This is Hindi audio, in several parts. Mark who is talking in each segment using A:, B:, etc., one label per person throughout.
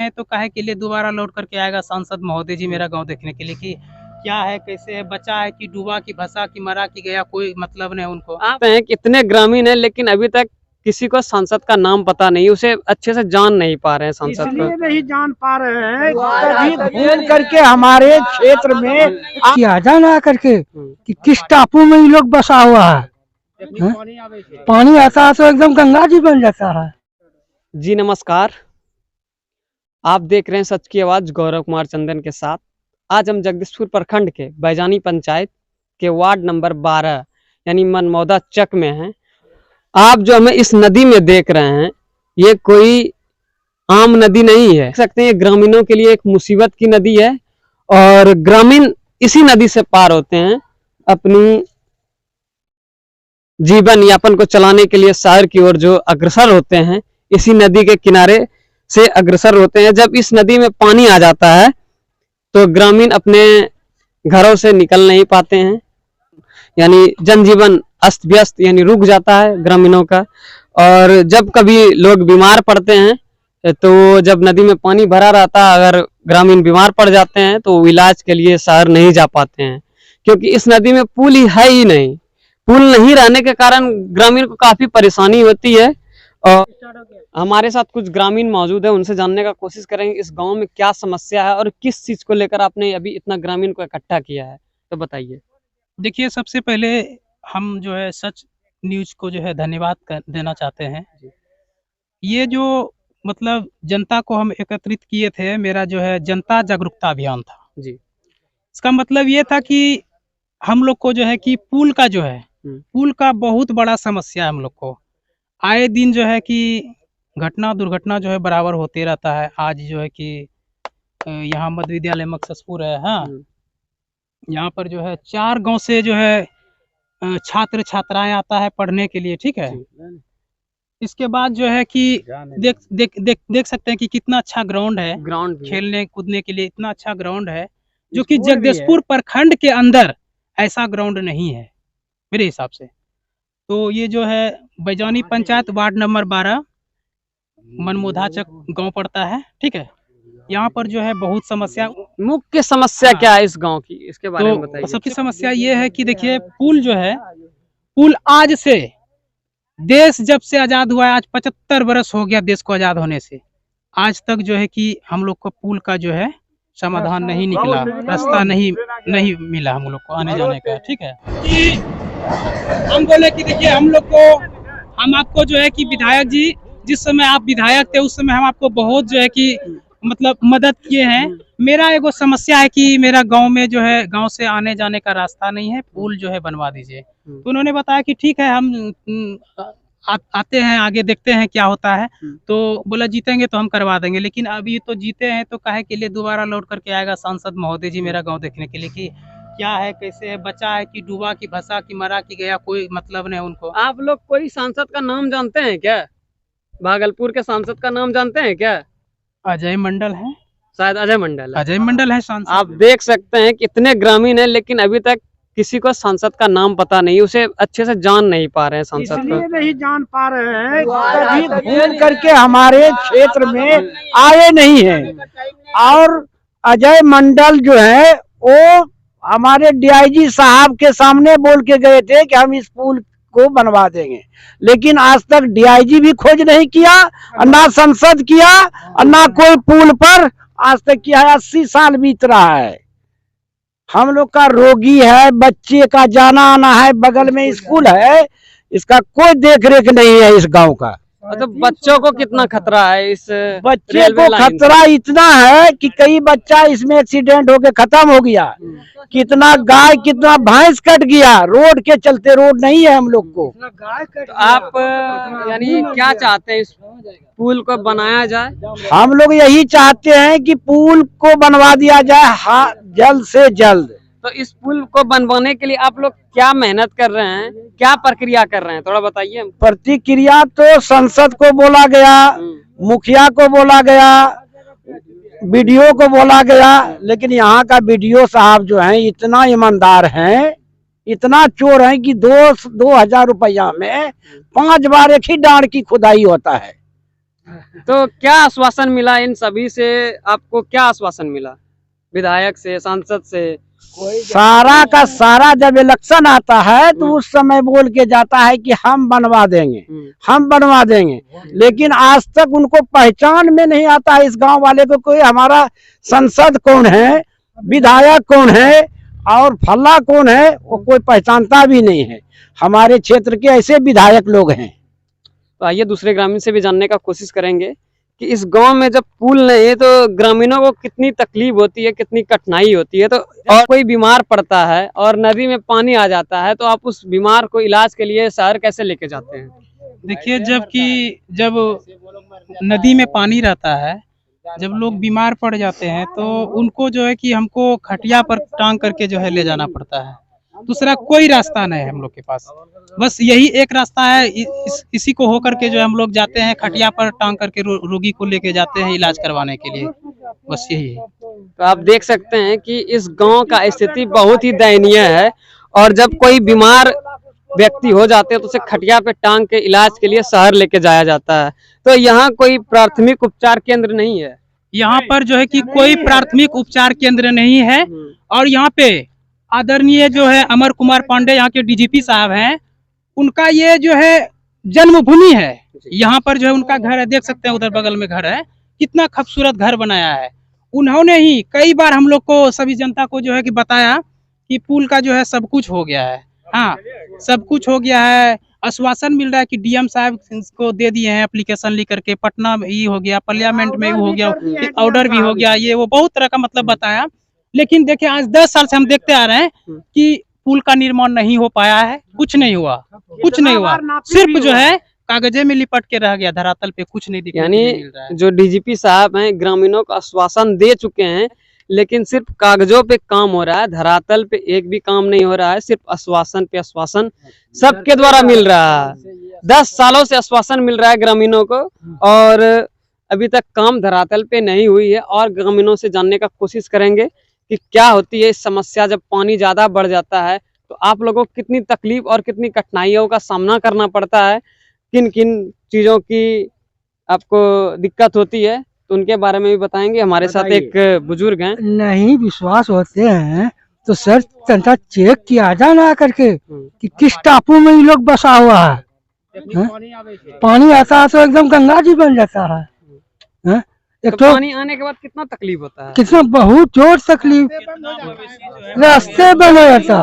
A: है तो काहे के लिए दोबारा लौट करके आएगा सांसद महोदय जी मेरा गांव देखने के लिए कि क्या है, कैसे है, बचा है कि डूबा कि भसा कि मरा कि गया, कोई मतलब नहीं उनको।
B: आप हैं कितने ग्रामीण हैं लेकिन अभी तक किसी को सांसद का नाम पता नहीं, उसे अच्छे से जान नहीं पा रहे हैं सांसद को।
C: इसलिए नहीं जान पा रहे हैं कभी घूम करके हमारे क्षेत्र में
D: किया जाना करके कि किस टापू में ये लोग बसा हुआ है। पानी आता है तो एकदम गंगा जी बन जाता है।
B: जी नमस्कार, आप देख रहे हैं सच की आवाज गौरव कुमार चंदन के साथ। आज हम जगदीशपुर प्रखंड के बैजानी पंचायत के वार्ड नंबर 12 यानी मनमौदा चक में हैं। आप जो हमें इस नदी में देख रहे हैं ये कोई आम नदी नहीं है, देख सकते हैं ये ग्रामीणों के लिए एक मुसीबत की नदी है और ग्रामीण इसी नदी से पार होते हैं अपनी जीवन यापन को चलाने के लिए शहर की ओर जो अग्रसर होते हैं, इसी नदी के किनारे से अग्रसर होते हैं। जब इस नदी में पानी आ जाता है तो ग्रामीण अपने घरों से निकल नहीं पाते हैं, यानी जनजीवन अस्त व्यस्त यानी रुक जाता है ग्रामीणों का। और जब कभी लोग बीमार पड़ते हैं तो जब नदी में पानी भरा रहता है, अगर ग्रामीण बीमार पड़ जाते हैं तो इलाज के लिए शहर नहीं जा पाते हैं, क्योंकि इस नदी में पुल ही है ही नहीं। पुल नहीं रहने के कारण ग्रामीण को काफी परेशानी होती है। और हमारे साथ कुछ ग्रामीण मौजूद है, उनसे जानने का कोशिश करेंगे इस गांव में क्या समस्या है और किस चीज को लेकर आपने अभी इतना ग्रामीण को इकट्ठा किया है, तो बताइए।
A: देखिए, सबसे पहले हम जो है सच न्यूज को जो है धन्यवाद देना चाहते हैं। ये जो मतलब जनता को हम एकत्रित किए थे, मेरा जो है जनता जागरूकता अभियान था
B: जी।
A: इसका मतलब ये था कि हम लोग को जो है कि पुल का जो है पुल का बहुत बड़ा समस्या है। हम लोग को आए दिन जो है कि घटना दुर्घटना जो है बराबर होते रहता है। आज जो है कि यहाँ मध्य विद्यालय मकससपुर है, हाँ, यहाँ पर जो है 4 गांव से जो है छात्र छात्राएं आता है पढ़ने के लिए, ठीक है। इसके बाद जो है कि देख सकते हैं कि कितना अच्छा ग्राउंड है,
B: ग्राउंड
A: खेलने कूदने के लिए इतना अच्छा ग्राउंड है, जो कि जगदीशपुर प्रखंड के अंदर ऐसा ग्राउंड नहीं है मेरे हिसाब से। तो ये जो है बैजानी पंचायत वार्ड नंबर 12 मनमौदा चक गांव पड़ता है, ठीक है। यहाँ पर जो है बहुत समस्या,
B: मुख्य समस्या क्या है इस गांव की, इसके बारे में बताइए।
A: सबकी समस्या ये है कि देखिए, पुल जो है, पुल आज से देश जब से आजाद हुआ है, आज 75 वर्ष हो गया देश को आजाद होने से, आज तक जो है कि हम लोग को पुल का जो है समाधान नहीं निकला, रास्ता नहीं मिला हम लोग को आने जाने का, ठीक है। हम बोले कि देखिए हम आपको जो है कि विधायक जी, जिस समय आप विधायक थे उस समय हम आपको बहुत जो है कि मतलब मदद किए हैं। मेरा एगो समस्या है कि मेरा गांव में जो है गांव से आने जाने का रास्ता नहीं है, पुल जो है बनवा दीजिए। तो उन्होंने बताया कि ठीक है, हम आते हैं, आगे देखते हैं क्या होता है। तो बोला जीतेंगे तो हम करवा देंगे, लेकिन अभी तो जीते हैं तो काहे के लिए दोबारा लौट करके आएगा सांसद महोदय जी मेरा गाँव देखने के लिए कि क्या है, कैसे है, बचा है कि डूबा कि भसा कि मरा कि गया, कोई मतलब नहीं उनको।
B: आप लोग कोई सांसद का नाम जानते हैं क्या? भागलपुर के सांसद का नाम जानते हैं क्या?
A: अजय मंडल है,
B: शायद अजय मंडल है।
A: अजय मंडल है सांसद।
B: आप देख सकते हैं कितने ग्रामीण हैं लेकिन अभी तक किसी को सांसद का नाम पता नहीं, उसे अच्छे से जान नहीं पा रहे हैं सांसद को।
C: इसलिए नहीं जान पा रहे हैं कभी घूम करके हमारे क्षेत्र में आए नहीं हैं। और अजय मंडल जो है वो हमारे डीआईजी साहब के सामने बोल के गए थे कि हम इस पुल को बनवा देंगे, लेकिन आज तक डीआईजी भी खोज नहीं किया, ना संसद किया, ना कोई पुल पर आज तक किया है। 80 साल बीत रहा है, हम लोग का रोगी है, बच्चे का जाना आना है, बगल में स्कूल है, इसका कोई देख रेख नहीं है इस गांव का।
B: तो बच्चों को कितना खतरा है इस
C: बच्चे को खतरा इतना है कि कई बच्चा इसमें एक्सीडेंट होके खत्म हो गया, कितना गाय कितना भैंस कट गया रोड के चलते, रोड नहीं है हम लोग को।
B: तो आप यानी क्या चाहते हैं, इस पुल को बनाया जाए?
C: हम लोग यही चाहते हैं कि पुल को बनवा दिया जाए, हाँ, जल्द से जल्द।
B: तो इस पुल को बनवाने के लिए आप लोग क्या मेहनत कर रहे हैं, क्या प्रक्रिया कर रहे हैं, थोड़ा बताइए।
C: प्रतिक्रिया तो संसद को बोला गया, मुखिया को बोला गया, बीडीओ को बोला गया, लेकिन यहाँ का बीडीओ साहब जो हैं इतना ईमानदार हैं, इतना चोर हैं कि 2000 रुपया में 5 बार एक ही डांड की खुदाई होता है।
B: तो क्या आश्वासन मिला इन सभी से? आपको क्या आश्वासन मिला विधायक से, सांसद से?
C: सारा का सारा जब इलेक्शन आता है तो उस समय बोल के जाता है कि हम बनवा देंगे, हम बनवा देंगे, लेकिन आज तक उनको पहचान में नहीं आता है इस गांव वाले को कोई हमारा सांसद कौन है, विधायक कौन है और फल्ला कौन है, वो कोई पहचानता भी नहीं है। हमारे क्षेत्र के ऐसे विधायक लोग हैं।
B: तो आइए दूसरे ग्रामीण से भी जानने का कोशिश करेंगे कि इस गांव में जब पुल नहीं है तो ग्रामीणों को कितनी तकलीफ होती है, कितनी कठिनाई होती है। तो और कोई बीमार पड़ता है और नदी में पानी आ जाता है तो आप उस बीमार को इलाज के लिए शहर कैसे लेके जाते हैं?
A: देखिए, जब नदी में पानी रहता है, जब लोग बीमार पड़ जाते हैं तो उनको जो है कि हमको खटिया पर टांग करके जो है ले जाना पड़ता है। दूसरा कोई रास्ता नहीं है हम लोग के पास, बस यही एक रास्ता है। इसी को होकर के जो है हम लोग जाते हैं, खटिया पर टांग करके रोगी को लेके जाते हैं इलाज करवाने के लिए, बस यही है।
B: तो आप देख सकते हैं कि इस गांव का स्थिति बहुत ही दयनीय है और जब कोई बीमार व्यक्ति हो जाते हैं तो उसे खटिया पे टांग के इलाज के लिए शहर लेके जाया जाता है। तो यहाँ कोई प्राथमिक उपचार केंद्र नहीं है।
A: यहाँ पर जो है कि कोई प्राथमिक उपचार केंद्र नहीं है। और यहाँ पे आदरणीय जो है अमर कुमार पांडे यहाँ के डीजीपी साहब हैं, उनका ये जो है जन्मभूमि है। यहाँ पर जो है उनका घर है, देख सकते हैं उधर बगल में घर है, कितना खूबसूरत घर बनाया है। उन्होंने ही कई बार हम लोग को, सभी जनता को जो है कि बताया कि पुल का जो है सब कुछ हो गया है। हाँ, सब कुछ हो गया है। आश्वासन मिल रहा है कि डीएम साहब को दे दिए हैं एप्लीकेशन लिख करके, पटना में ही हो गया, पार्लियामेंट में हो गया, ऑर्डर भी हो गया, ये वो बहुत तरह का मतलब बताया। लेकिन देखिए आज 10 साल से हम देखते आ रहे हैं कि पुल का निर्माण नहीं हो पाया है, कुछ नहीं हुआ, कुछ नहीं हुआ, सिर्फ जो है कागजे में लिपट के रह गया, धरातल पे कुछ नहीं दिखने मिल रहा है।
B: जो डीजीपी साहब हैं ग्रामीणों को आश्वासन दे चुके हैं, लेकिन सिर्फ कागजों पे काम हो रहा है, धरातल पे एक भी काम नहीं हो रहा है। सिर्फ आश्वासन पे आश्वासन सबके द्वारा मिल रहा है। 10 सालों से आश्वासन मिल रहा है ग्रामीणों को और अभी तक काम धरातल पे नहीं हुई है। और ग्रामीणों से जानने का कोशिश करेंगे कि क्या होती है इस समस्या जब पानी ज्यादा बढ़ जाता है तो आप लोगों को कितनी तकलीफ और कितनी कठिनाइयों का सामना करना पड़ता है, किन किन चीजों की आपको दिक्कत होती है, तो उनके बारे में भी बताएंगे। हमारे साथ एक बुजुर्ग हैं।
D: नहीं विश्वास होते हैं तो सर तंता चेक किया जाए ना करके कि किस टापू में ये लोग बसा हुआ है। पानी आता है तो एकदम गंगा जी बन जाता है। एक तो
B: पानी आने के बाद कितना तकलीफ होता है?
D: कितना बहुत जोर तकलीफ, रास्ते बंद हो जाता,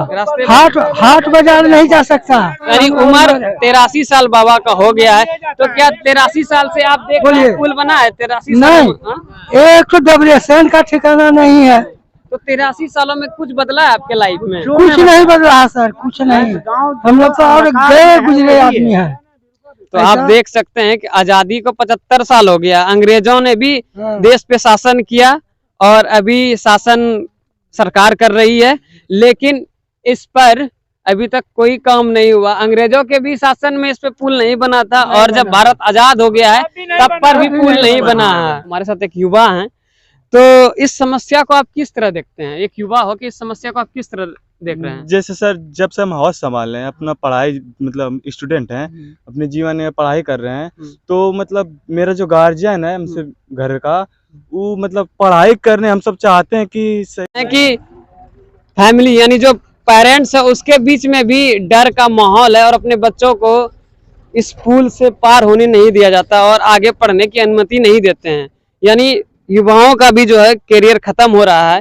D: हाट बाजार नहीं जा सकता।
B: यानी उम्र 83 साल बाबा का हो गया है, तो क्या 83 साल से आप देख रहे हैं पुल बना है? 83
D: नहीं, एक तो डेवरेशन का ठिकाना नहीं है।
B: तो 83 सालों में कुछ बदला है आपके लाइफ में?
D: कुछ नहीं बदला सर, कुछ नहीं। हम लोग तो और गए गुजरे आदमी है।
B: तो आप देख सकते हैं कि आजादी को 75 साल हो गया, अंग्रेजों ने भी देश पे शासन किया और अभी शासन सरकार कर रही है, लेकिन इस पर अभी तक कोई काम नहीं हुआ। अंग्रेजों के भी शासन में इस पे पुल नहीं बना था और जब भारत आजाद हो गया है तब पर भी पुल नहीं बना है। हमारे साथ एक युवा है, तो इस समस्या को आप किस तरह देखते हैं? एक युवा हो कि इस समस्या को आप किस तरह देख रहे हैं?
E: जैसे सर, जब से हम हाउस संभाल रहे हैं, अपना पढ़ाई मतलब स्टूडेंट हैं, अपने जीवन में पढ़ाई कर रहे हैं, तो मतलब मेरा जो गार्जियन है हमसे घर का, वो मतलब पढ़ाई करने हम सब चाहते हैं कि
B: फैमिली यानी जो पेरेंट्स है उसके बीच में भी डर का माहौल है और अपने बच्चों को इस पुल से पार होने नहीं दिया जाता और आगे पढ़ने की अनुमति नहीं देते हैं। यानी युवाओं का भी जो है करियर खत्म हो रहा है।